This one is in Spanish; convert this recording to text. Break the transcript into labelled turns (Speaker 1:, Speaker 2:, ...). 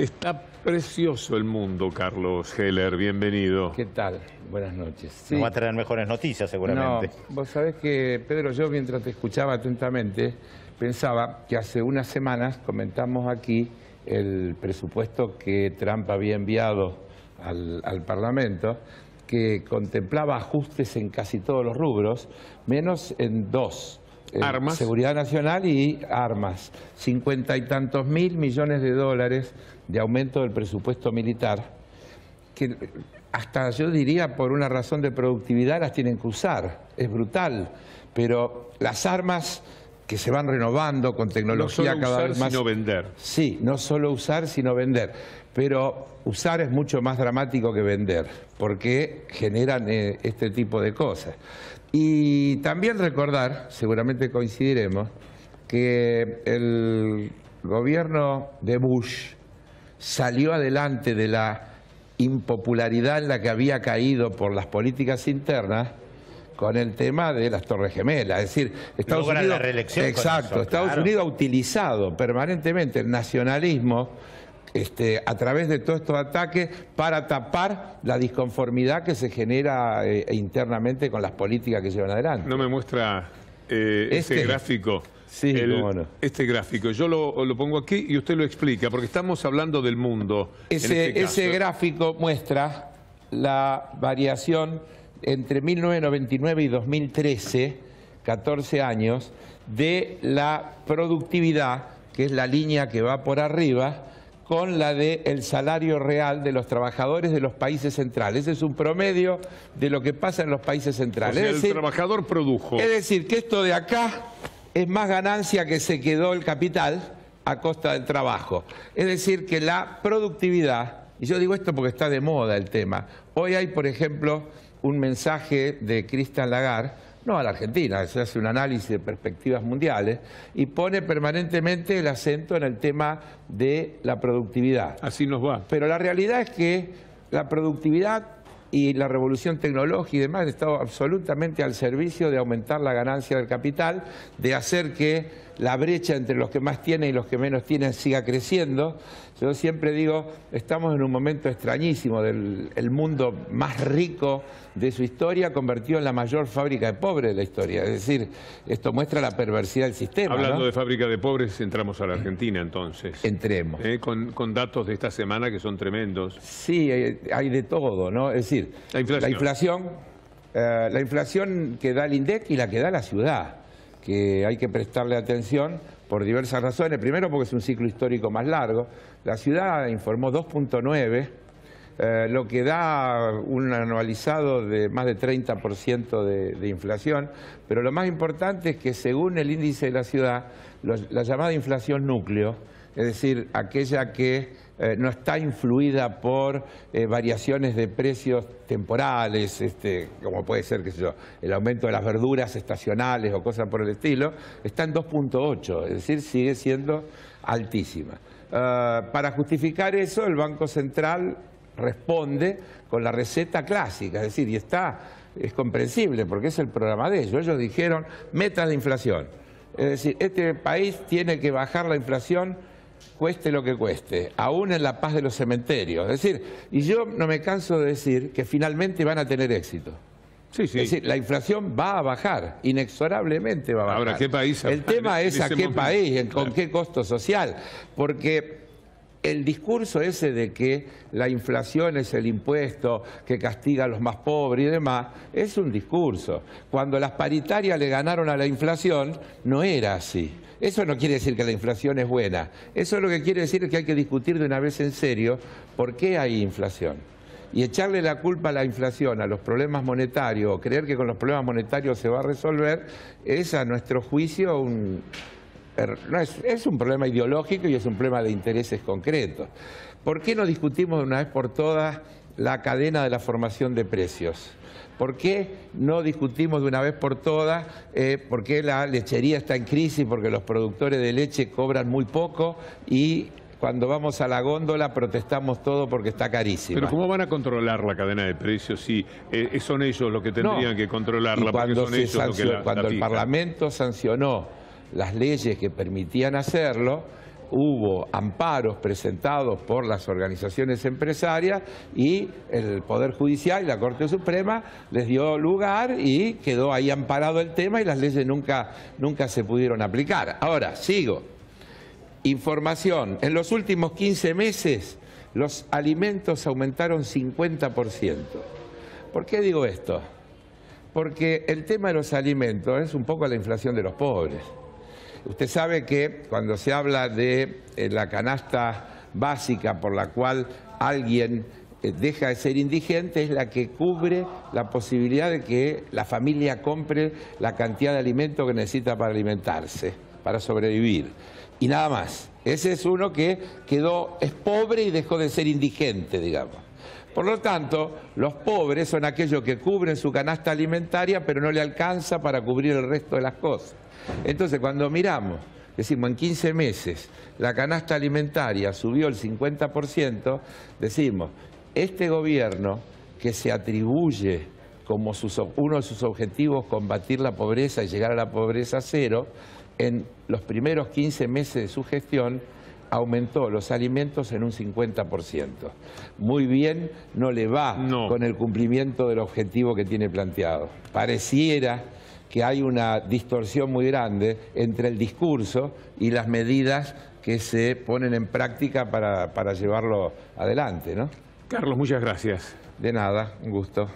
Speaker 1: Está precioso el mundo, Carlos Heller, bienvenido.
Speaker 2: ¿Qué tal? Buenas noches.
Speaker 3: Sí. Nos va a traer mejores noticias seguramente.
Speaker 2: No, vos sabés que, Pedro, yo mientras te escuchaba atentamente, pensaba que hace unas semanas comentamos aquí el presupuesto que Trump había enviado al Parlamento, que contemplaba ajustes en casi todos los rubros, menos en dos.
Speaker 1: Armas.
Speaker 2: Seguridad nacional y armas. 50 y tantos mil millones de dólares de aumento del presupuesto militar, que hasta yo diría por una razón de productividad las tienen que usar. Es brutal, pero las armas que se van renovando con tecnología cada vez más...
Speaker 1: No solo usar, sino vender.
Speaker 2: Sí, no solo usar, sino vender. Pero usar es mucho más dramático que vender, porque generan este tipo de cosas. Y también recordar, seguramente coincidiremos, que el gobierno de Bush salió adelante de la impopularidad en la que había caído por las políticas internas con el tema de las Torres Gemelas. Es decir, Estados Unidos,
Speaker 3: la reelección
Speaker 2: exacto,
Speaker 3: eso,
Speaker 2: Estados
Speaker 3: claro.
Speaker 2: Unidos ha utilizado permanentemente el nacionalismo a través de todos estos ataques para tapar la disconformidad que se genera internamente con las políticas que llevan adelante.
Speaker 1: No me muestra ese gráfico.
Speaker 2: Sí, cómo no.
Speaker 1: Este gráfico. Yo lo pongo aquí y usted lo explica, porque estamos hablando del mundo.
Speaker 2: Ese gráfico muestra la variación entre 1999 y 2013, 14 años, de la productividad, que es la línea que va por arriba, con la del salario real de los trabajadores de los países centrales. Ese es un promedio de lo que pasa en los países centrales.
Speaker 1: O sea,
Speaker 2: es decir,
Speaker 1: el trabajador produjo.
Speaker 2: Es decir, que esto de acá es más ganancia que se quedó el capital a costa del trabajo. Es decir, que la productividad, y yo digo esto porque está de moda el tema, hoy hay, por ejemplo, un mensaje de Christine Lagarde, no a la Argentina, se hace un análisis de perspectivas mundiales y pone permanentemente el acento en el tema de la productividad.
Speaker 1: Así nos va.
Speaker 2: Pero la realidad es que la productividad y la revolución tecnológica y demás han estado absolutamente al servicio de aumentar la ganancia del capital, de hacer que la brecha entre los que más tienen y los que menos tienen siga creciendo. Yo siempre digo, estamos en un momento extrañísimo del mundo más rico de su historia, convertido en la mayor fábrica de pobres de la historia. Es decir, esto muestra la perversidad del sistema.
Speaker 1: Hablando
Speaker 2: ¿no?
Speaker 1: de fábrica de pobres, entramos a la Argentina entonces.
Speaker 2: Entremos.
Speaker 1: Con datos de esta semana que son tremendos.
Speaker 2: Sí, hay de todo, ¿no? Es decir, la inflación que da el INDEC y la que da la ciudad, que hay que prestarle atención por diversas razones. Primero porque es un ciclo histórico más largo. La ciudad informó 2.9, lo que da un anualizado de más de 30% de inflación. Pero lo más importante es que según el índice de la ciudad, la llamada inflación núcleo, es decir, aquella que no está influida por variaciones de precios temporales, como puede ser, qué sé yo, el aumento de las verduras estacionales o cosas por el estilo, está en 2.8, es decir, sigue siendo altísima. Para justificar eso, el Banco Central responde con la receta clásica, es decir, es comprensible porque es el programa de ellos. Ellos dijeron metas de inflación, es decir, este país tiene que bajar la inflación cueste lo que cueste, aún en la paz de los cementerios. Es decir, y yo no me canso de decir que finalmente van a tener éxito.
Speaker 1: Sí, sí.
Speaker 2: Es decir, la inflación va a bajar, inexorablemente va a bajar.
Speaker 1: Ahora, ¿qué país?
Speaker 2: El tema es a qué país, con
Speaker 1: Claro.
Speaker 2: qué costo social, porque el discurso ese de que la inflación es el impuesto que castiga a los más pobres y demás, es un discurso. Cuando las paritarias le ganaron a la inflación, no era así. Eso no quiere decir que la inflación es buena. Eso lo que quiere decir es que hay que discutir de una vez en serio por qué hay inflación. Y echarle la culpa a la inflación, a los problemas monetarios, o creer que con los problemas monetarios se va a resolver, es a nuestro juicio es un problema ideológico y es un problema de intereses concretos. ¿Por qué no discutimos de una vez por todas la cadena de la formación de precios? ¿Por qué no discutimos de una vez por todas por qué la lechería está en crisis? Porque los productores de leche cobran muy poco y cuando vamos a la góndola protestamos todo porque está carísima.
Speaker 1: Pero ¿cómo van a controlar la cadena de precios si son ellos los que tendrían que controlarla?
Speaker 2: Cuando el Parlamento sancionó las leyes que permitían hacerlo, hubo amparos presentados por las organizaciones empresarias y el Poder Judicial y la Corte Suprema les dio lugar y quedó ahí amparado el tema y las leyes nunca se pudieron aplicar. Ahora, sigo. Información. En los últimos 15 meses los alimentos aumentaron 50%. ¿Por qué digo esto? Porque el tema de los alimentos es un poco la inflación de los pobres. Usted sabe que cuando se habla de la canasta básica por la cual alguien deja de ser indigente, es la que cubre la posibilidad de que la familia compre la cantidad de alimentos que necesita para alimentarse, para sobrevivir. Y nada más. Ese es uno que es pobre y dejó de ser indigente, digamos. Por lo tanto, los pobres son aquellos que cubren su canasta alimentaria, pero no le alcanza para cubrir el resto de las cosas. Entonces, cuando miramos, decimos, en 15 meses la canasta alimentaria subió el 50%, decimos, este gobierno que se atribuye como uno de sus objetivos combatir la pobreza y llegar a la pobreza cero, en los primeros 15 meses de su gestión aumentó los alimentos en un 50%. Muy bien, no le va con el cumplimiento del objetivo que tiene planteado. Pareciera que hay una distorsión muy grande entre el discurso y las medidas que se ponen en práctica para llevarlo adelante, ¿no?
Speaker 1: Carlos, muchas gracias.
Speaker 2: De nada, un gusto.